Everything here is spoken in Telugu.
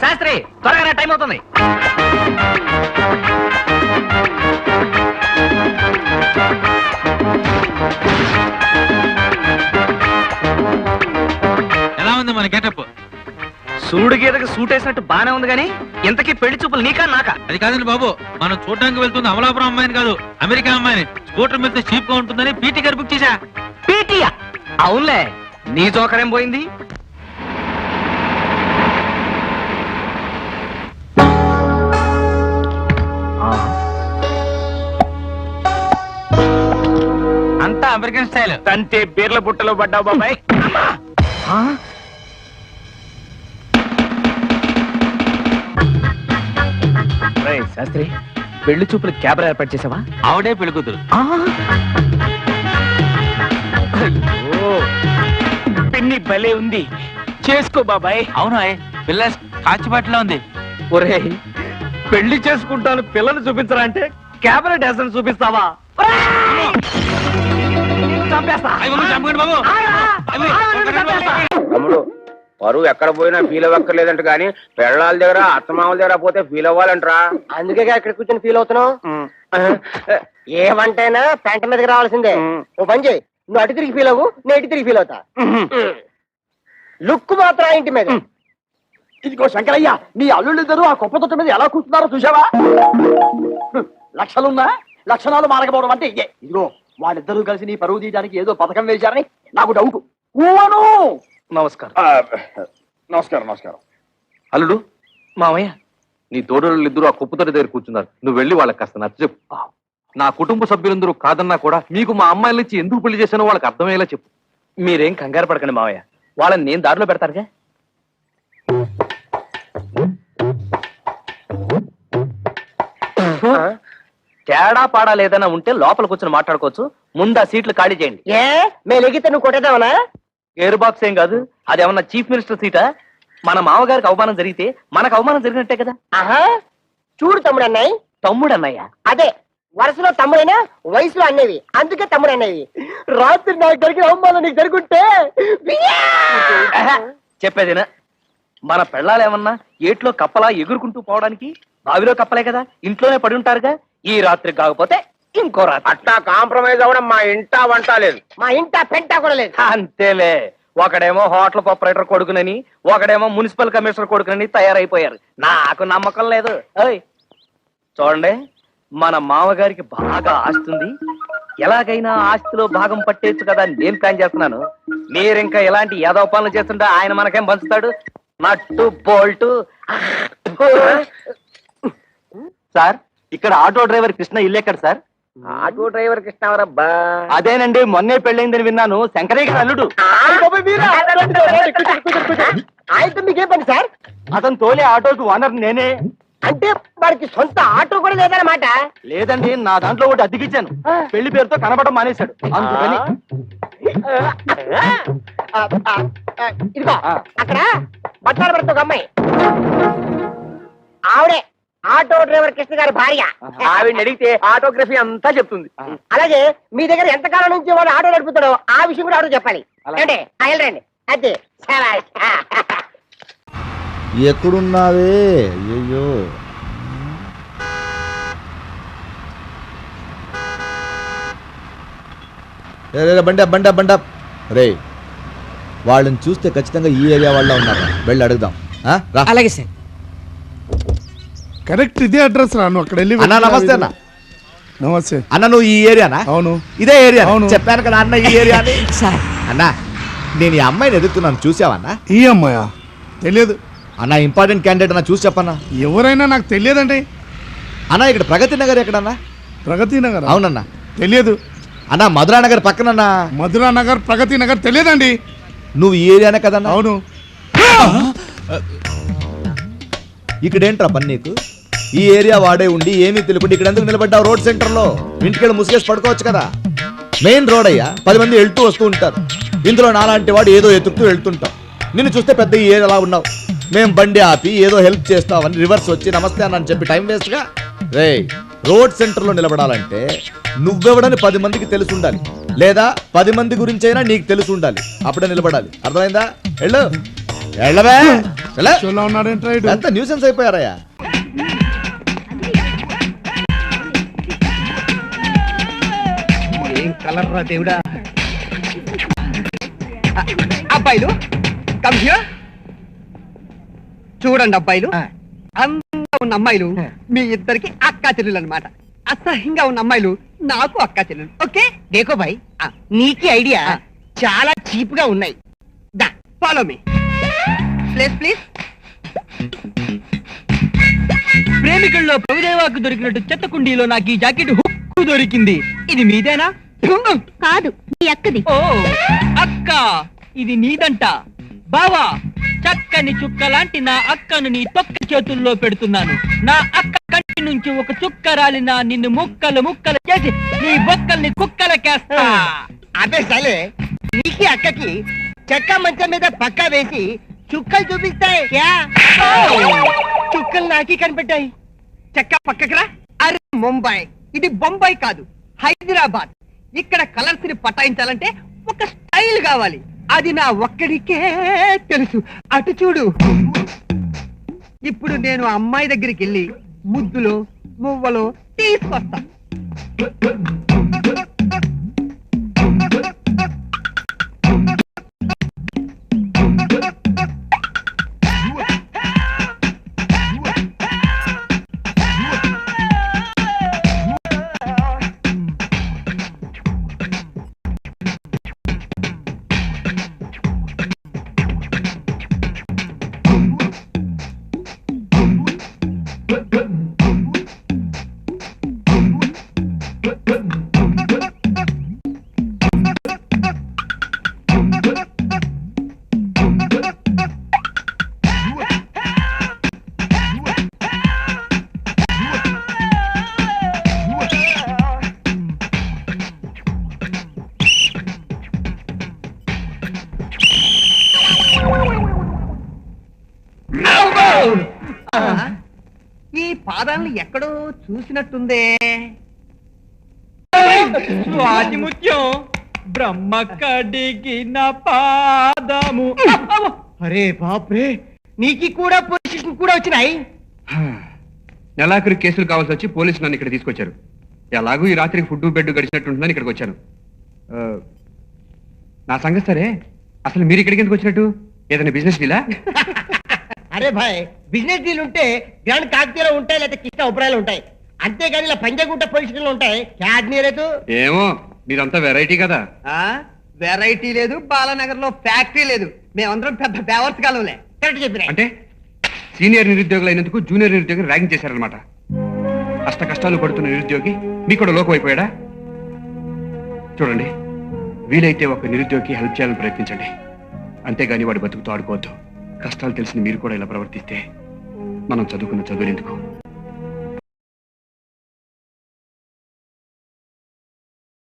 శాస్త్రి త్వరగా టైం అవుతుంది. ఎలా ఉంది మన గెటప్? సూడు గీతకి సూట్ వేసినట్టు బానే ఉంది కానీ ఇంతకీ పెళ్లి చూపులు నీకా నాకా? అది కాదండి బాబు, మనం చూడడానికి వెళ్తుంది అమలాపురం అమ్మాయిని కాదు, అమెరికా అమ్మాయిని. స్కూటర్ మీద చీప్ గా ఉంటుందని పీటీ గారు బుక్ చేశా. పీటీయా? అవునులే, నీ జోకరేం పోయింది? అంతా అమెరికన్ స్టైల్. తంతే బీర్ల బుట్టలో పడ్డావు బాబాయ్. శాస్త్రి, పెళ్లి చూపులు కెమెరా ఏర్పాటు చేసావా? ఆవిడే పెళ్లి కూతురు. పిన్ని భలే ఉంది, చేసుకో బాబాయ్. అవును, పిల్ల కాచిపాట్లో ఉంది. ఒరే, పెళ్లి చేసుకుంటాను పిల్లలు చూపించరా అంటే కెమెరా డాన్స్ చూపిస్తావా? తమ్ముడు, పరువు ఎక్కడ పోయినా ఫీల్ అవ్వక్కర్లేదంట గానీ పెళ్ళాల దగ్గర అత్తమామల దగ్గర పోతే ఫీల్ అవ్వాలంటరా. అందుకే ఇక్కడ కూర్చొని ఫీల్ అవుతున్నావు. ఏమంటైనా పెంట మీదకి రావాల్సిందే. ఓ పని చేయి, నువ్వు అటు తిరిగి ఫీల్ అవ్వు, నేను ఇటు తిరిగి ఫీల్ అవుతా. లుక్ మాత్రం ఆ ఇంటి మీద. ఇదిగో శంకరయ్య, నీ అల్లుళ్ళిద్దరూ ఆ కుప్ప తొట్టు మీద ఎలా కూర్చున్నారో చూసావా? లక్షలున్నా లక్షణాలు మారకపోవడం అంటే ఇదే. ఇదిగో వాళ్ళిద్దరూ కలిసి నీ పరువు తీయడానికి ఏదో పథకం వేశారని నాకు డౌట్. నమస్కారం. నమస్కారం. నమస్కారం. అల్లుడు, మామయ్య, నీ తోడళ్ళు ఇద్దరు ఆ కుప్పతోటి దగ్గర కూర్చున్నారు. నువ్వు వెళ్ళి వాళ్ళకి కాస్త నచ్చ చెప్పు. నా కుటుంబ సభ్యులందరూ కాదన్నా కూడా మీకు మా అమ్మాయిల నుంచి ఎందుకు పెళ్లి చేశానో వాళ్ళకి అర్థమయ్యేలా చెప్పు. మీరేం కంగారు పడకండి మావయ్య, వాళ్ళని నేను దారిలో పెడతారుగా. తేడా పాడా లేదన్నా ఉంటే లోపల కూర్చొని మాట్లాడుకోవచ్చు. ముందు ఆ సీట్లు ఖాళీ చేయండి. ఏ మేము ఎగితే నువ్వు కొట్టేదావనా? ఎయిర్ బాక్స్ ఏం కాదు, అదేమన్నా చీఫ్ మినిస్టర్ సీటా? మన మామగారికి అవమానం జరిగితే మనకు అవమానం జరిగినట్టే కదా. ఆహా, చూడు తమ్ముడు అన్నయ్య. తమ్ముడు అన్నయ్య? అదే, వరుసలో తమ్ముడైనా వయసులో అన్నవి, అందుకే తమ్ముడు అన్నవి. రాత్రి నాకు జరిగిన అవమానం నీకు జరుగుంటే చెప్పేదేనా? మన పెళ్ళాలు ఏమన్నా ఏట్లో కప్పలా ఎగురుకుంటూ పోవడానికి బావిలో కప్పలే కదా, ఇంట్లోనే పడి ఉంటారుగా. ఈ రాత్రి కాకపోతే ఇంకో రాత్రి. అట్టా కాంప్రమైజ్ అవ్వడం మా ఇంటా వంట లేదు, మా ఇంట పెంట కూడా లేదు. అంతేలే, ఒకడేమో హోటల్ ఆపరేటర్ కొడుకునని, ఒకడేమో మున్సిపల్ కమిషనర్ కొడుకునని తయారైపోయారు. నాకు నమ్మకం లేదు. చూడండి, మన మామగారికి బాగా ఆస్తుంది, ఎలాగైనా ఆస్తిలో భాగం పట్టేచ్చు కదా అని నేను ప్లాన్ చేస్తున్నాను. మీరింకా ఎలాంటి ఏదో పనులు చేస్తుంటే ఆయన మనకేం పంచుతాడు? నట్టు బోల్టు. సార్, ఇక్కడ ఆటో డ్రైవర్ కృష్ణ ఇల్లు ఎక్కడ సార్? Auto driver కృష్ణవరబ్బా. అదేనండి, మొన్నే పెళ్ళైందని విన్నాను. శంకరయ్య గారు అల్లుడు. ఆయనతో మీకేం పని సార్? అతను తోలే ఆటోకి ఓనర్ నేనే. అంటే వాడికి సొంత ఆటో కూడా లేదన్నమాట? లేదండి, నా దాంట్లో ఒకటి అద్దెకిచ్చాను. పెళ్లి పేరుతో కనబడడం మానేశాడు, అందుకని. ఇదిగో అక్కడ బట్టాలు పడుతూ ఒక అమ్మాయి, ఆవిడే ఆటో డ్రైవర్ కృష్ణ గారి భార్య. ఆవిడ అడిగితే ఆటోగ్రఫీ అంతా చెప్తుంది. అలాగే మీ దగ్గర ఎంతకాలం నుంచి వాడు ఆటో నడుపుతాడో ఆ విషయం కూడా ఆటో చెప్పాలి. అంటే వెళ్ళండి. అదే ఎక్కడున్నావే? అయ్యో, బండి బండి బండి రే, వాళ్ళని చూస్తే ఖచ్చితంగా ఈ ఏరియా వాళ్ళ ఉన్నారు. వెళ్ళి అడుగుదాం. అలాగే సార్. కరెక్ట్ ఇదే అడ్రస్ రా. నువ్వు అక్కడ వెళ్ళి. అన్న నమస్తే. అన్న నమస్తే. అన్న నువ్వు ఈ ఏరియానా? అవును, ఇదే ఏరియా. అవును, చెప్పాను కదా అన్న, ఈ ఏరియా సార్. అన్నా, నేను ఈ అమ్మాయిని ఎదుగుతున్నాను, చూసావన్నా? ఈ అమ్మాయా? తెలియదు అన్న. ఇంపార్టెంట్ క్యాండిడేట్ అన్న, చూసి చెప్పన్నా. ఎవరైనా నాకు తెలియదండి అన్న. ఇక్కడ ప్రగతి నగర్ ఎక్కడన్నా? ప్రగతి నగర్? అవునన్నా. తెలియదు అన్న. మధురా నగర్ పక్కనన్నా? మధురా నగర్, ప్రగతి నగర్ తెలియదండి. నువ్వు ఈ ఏరియానే కదన్నా? అవును. ఇక్కడేంట్రా పని నీకు? ఈ ఏరియా వాడే ఉండి ఏమీ తెలియకుండా ఇక్కడ ఎందుకు నిలబడ్డావు? రోడ్ సెంటర్ లో ఇంటికెళ్ళి ముసుగేసి పడుకోవచ్చు కదా. మెయిన్ రోడ్ అయ్యా, 10 మంది వెళ్తూ వస్తూ ఉంటారు. ఇందులో నాలాంటి వాడు ఏదో ఎతుకుతూ వెళ్తుంటాం. నిన్ను చూస్తే పెద్ద ఈ ఏరియా ఉన్నావు. మేము బండి ఆపి ఏదో హెల్ప్ చేస్తామని రివర్స్ వచ్చి నమస్తే అని చెప్పి టైం వేస్ట్గా. రే, రోడ్ సెంటర్ లో నిలబడాలంటే నువ్వెవడని 10 మందికి తెలిసి ఉండాలి, లేదా 10 మంది గురించి అయినా నీకు తెలిసి ఉండాలి. అప్పుడే నిలబడాలి. అర్థమైందా? వెళ్ళు, వెళ్ళవే. ఎలా? షోలో ఉన్నాడేంట్రా ఇటు? ఎంత న్యూసెన్స్ అయిపోయారయ్యా. ఏం కలర్ రా దేవుడా. అబ్బాయిలు కమ్ హియర్. చూడండి అబ్బాయిలు, అందంగా ఉన్న అమ్మాయిలు మీ ఇద్దరికి అక్కా చెల్లెలు అన్నమాట. అసహ్యంగా ఉన్న అమ్మాయిలు నాకు అక్కా చెల్లెలు. ఓకే దేకో భాయ్, నీకి ఐడియా చాలా చీప్ గా ఉన్నాయి. Do follow me. Please please. ప్రేమికుల్లో ప్రభుదేవాకు దొరికినట్టు చెత్త కుండీలో నాకు ఈ జాకెట్ హుక్కు దొరికింది. ఇది మీదేనా? కాదు, నీ అక్కది. ఓ అక్క, ఇది నీదంట. బావా, చక్కని చుక్క లాంటి నా అక్కను నీ తొక్క చేతుల్లో పెడుతున్నాను. నా అక్క కంటి నుంచి ఒక చుక్క రాలినా నిన్ను ముక్కలు ముక్కలు చేసి నీ బొక్కల్ని కుక్కలకేస్తా. అదే సలే, నీకి అక్కకి చెక్క మంచం మీద పక్క వేసి చుక్కలు చూపిస్తాయి. చుక్కలు నాకి కనిపెట్టాయి. చెక్క పక్కకురా. అరే ముంబై, ఇది బొంబాయి కాదు, హైదరాబాద్. ఇక్కడ కలర్స్ ని పటాయించాలంటే ఒక స్టైల్ కావాలి. అది నా ఒక్కడికే తెలుసు. అటు చూడు. ఇప్పుడు నేను అమ్మాయి దగ్గరికి వెళ్ళి ముద్దులో మువ్వలో తీసుకొస్తా. ఈ పాదాలను ఎక్కడో చూసినట్టుందే. స్వాతిముత్యం బ్రహ్మ కడిగిన పాదము. అరే బాప్రే, నీకి కూడా పొజిషన్ కూడా వచ్చినాయి. నెలాఖరు కేసులు కావాల్సి వచ్చి పోలీసులు నన్ను ఇక్కడ తీసుకొచ్చారు. ఎలాగూ ఈ రాత్రికి ఫుడ్ బెడ్ గడిచినట్టుంటుందని ఇక్కడికి వచ్చాను. నా సంగతి సరే, అసలు మీరు ఇక్కడికి ఎందుకు వచ్చినట్టు? ఏదైనా బిజినెస్ డీలా? అరే భాయ్, బిజినెస్ డీల్ ఉంటే గ్రాండ్ కాకతీయలో ఉంటాయి, లేదా కృష్ణ ఉప్రాలు ఉంటాయి. అంతేగాని ఇలా పంజాగుట్ట పొజిషన్ లో ఉంటాయి. క్యాడ్నీరేదు ఏమో, మీరంతా వెరైటీ కదా. వెరైటీ లేదు, బాలానగర్ లో ఫ్యాక్టరీ లేదు. మేమందరం పెద్ద బేవర్స్ కాలంలే. కరెక్ట్ చెప్పిన. అంటే సీనియర్ నిరుద్యోగులు అయినందుకు జూనియర్ నిరుద్యోగిని ర్యాగింగ్ చేశారనమాట. అష్ట కష్టాలు పడుతున్న నిరుద్యోగి మీకు కూడా లోకం అయిపోయాడా? చూడండి, వీలైతే ఒక నిరుద్యోగికి హెల్ప్ చేయాలని ప్రయత్నించండి. అంతేగాని వాడి బతుకుతో ఆడుకోవద్దు. కష్టాలు తెలిసిన మీరు కూడా ఇలా ప్రవర్తిస్తే మనం చదువుకున్న చదువులు ఎందుకు?